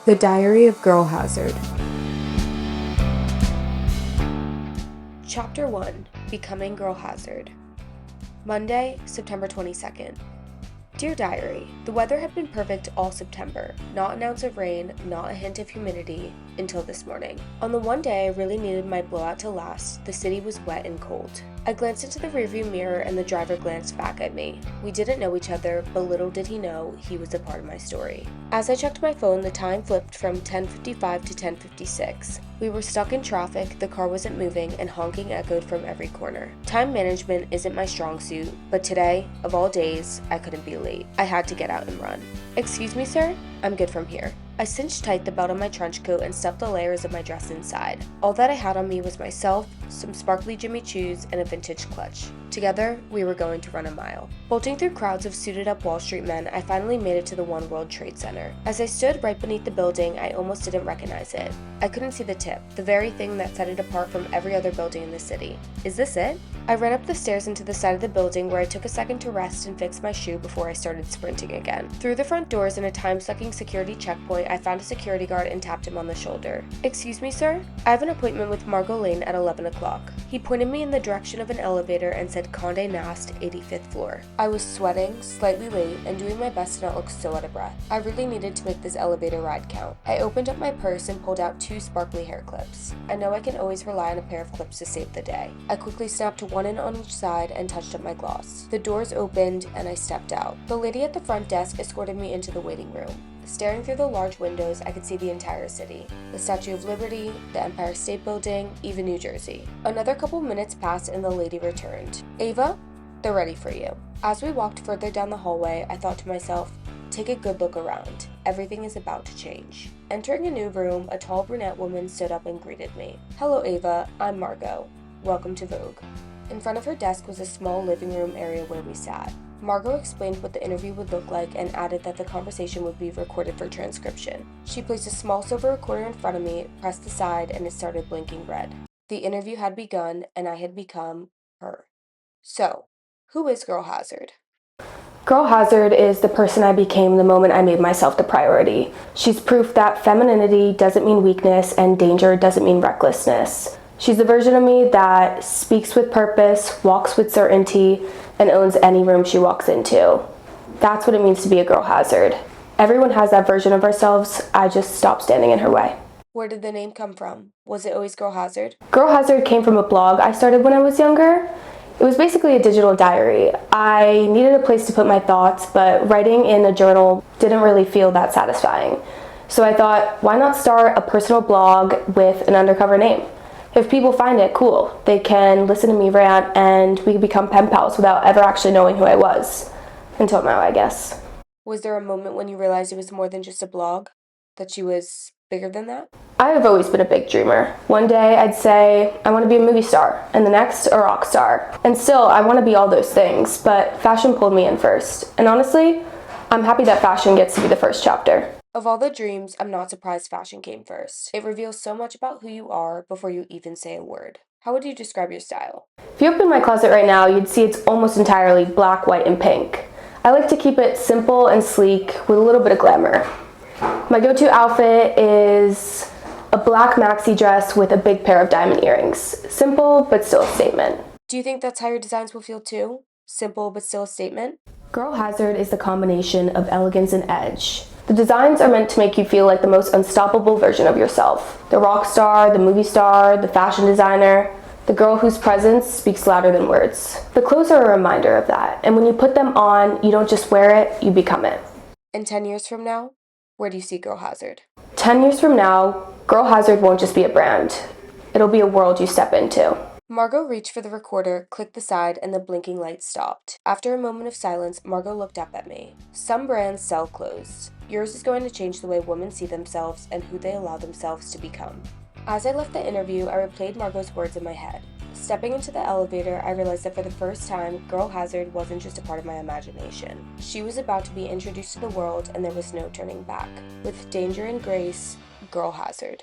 The Diary of Girl Hazard. Chapter 1. Becoming Girl Hazard. Monday, September 22nd. Dear Diary, the weather had been perfect all September. Not an ounce of rain, not a hint of humidity, until this morning. On the one day I really needed my blowout to last, the city was wet and cold. I glanced into the rearview mirror and the driver glanced back at me. We didn't know each other, but little did he know he was a part of my story. As I checked my phone, the time flipped from 10:55 to 10:56. We were stuck in traffic, the car wasn't moving, and honking echoed from every corner. Time management isn't my strong suit, but today, of all days, I couldn't be late. I had to get out and run. Excuse me, sir? I'm good from here. I cinched tight the belt of my trench coat and stuffed the layers of my dress inside. All that I had on me was myself, some sparkly Jimmy Choos, and a vintage clutch. Together, we were going to run a mile. Bolting through crowds of suited-up Wall Street men, I finally made it to the One World Trade Center. As I stood right beneath the building, I almost didn't recognize it. I couldn't see the tip, the very thing that set it apart from every other building in the city. Is this it? I ran up the stairs into the side of the building where I took a second to rest and fix my shoe before I started sprinting again. Through the front doors in a time-sucking security checkpoint, I found a security guard and tapped him on the shoulder. Excuse me, sir? I have an appointment with Margot Lane at 11 o'clock. He pointed me in the direction of an elevator and said Condé Nast, 85th floor. I was sweating, slightly late, and doing my best to not look so out of breath. I really needed to make this elevator ride count. I opened up my purse and pulled out 2 sparkly hair clips. I know I can always rely on a pair of clips to save the day. I quickly snapped one in on each side and touched up my gloss. The doors opened and I stepped out. The lady at the front desk escorted me into the waiting room. Staring through the large windows, I could see the entire city. The Statue of Liberty, the Empire State Building, even New Jersey. Another couple minutes passed and the lady returned. Ava, they're ready for you. As we walked further down the hallway, I thought to myself, take a good look around. Everything is about to change. Entering a new room, a tall brunette woman stood up and greeted me. Hello, Ava. I'm Margot. Welcome to Vogue. In front of her desk was a small living room area where we sat. Margot explained what the interview would look like and added that the conversation would be recorded for transcription. She placed a small silver recorder in front of me, pressed the side, and it started blinking red. The interview had begun, and I had become her. So, who is Girl Hazard? Girl Hazard is the person I became the moment I made myself the priority. She's proof that femininity doesn't mean weakness and danger doesn't mean recklessness. She's the version of me that speaks with purpose, walks with certainty, and owns any room she walks into. That's what it means to be a girl hazard. Everyone has that version of ourselves. I just stopped standing in her way. Where did the name come from? Was it always Girl Hazard? Girl Hazard came from a blog I started when I was younger. It was basically a digital diary. I needed a place to put my thoughts, but writing in a journal didn't really feel that satisfying. So I thought, why not start a personal blog with an undercover name? If people find it, cool. They can listen to me rant and we can become pen pals without ever actually knowing who I was. Until now, I guess. Was there a moment when you realized it was more than just a blog? That she was bigger than that? I have always been a big dreamer. One day I'd say, I want to be a movie star, and the next, a rock star. And still, I want to be all those things, but fashion pulled me in first. And honestly, I'm happy that fashion gets to be the first chapter. Of all the dreams, I'm not surprised fashion came first. It reveals so much about who you are before you even say a word. How would you describe your style? If you open my closet right now, you'd see it's almost entirely black, white, and pink. I like to keep it simple and sleek with a little bit of glamour. My go-to outfit is a black maxi dress with a big pair of diamond earrings. Simple, but still a statement. Do you think that's how your designs will feel too? Simple, but still a statement? Girl Hazard is the combination of elegance and edge. The designs are meant to make you feel like the most unstoppable version of yourself. The rock star, the movie star, the fashion designer, the girl whose presence speaks louder than words. The clothes are a reminder of that, and when you put them on, you don't just wear it, you become it. In 10 years from now, where do you see Girl Hazard? 10 years from now, Girl Hazard won't just be a brand. It'll be a world you step into. Margot reached for the recorder, clicked the side, and the blinking light stopped. After a moment of silence, Margot looked up at me. Some brands sell clothes. Yours is going to change the way women see themselves and who they allow themselves to become. As I left the interview, I replayed Margot's words in my head. Stepping into the elevator, I realized that for the first time, Girl Hazard wasn't just a part of my imagination. She was about to be introduced to the world, and there was no turning back. With danger and grace, Girl Hazard.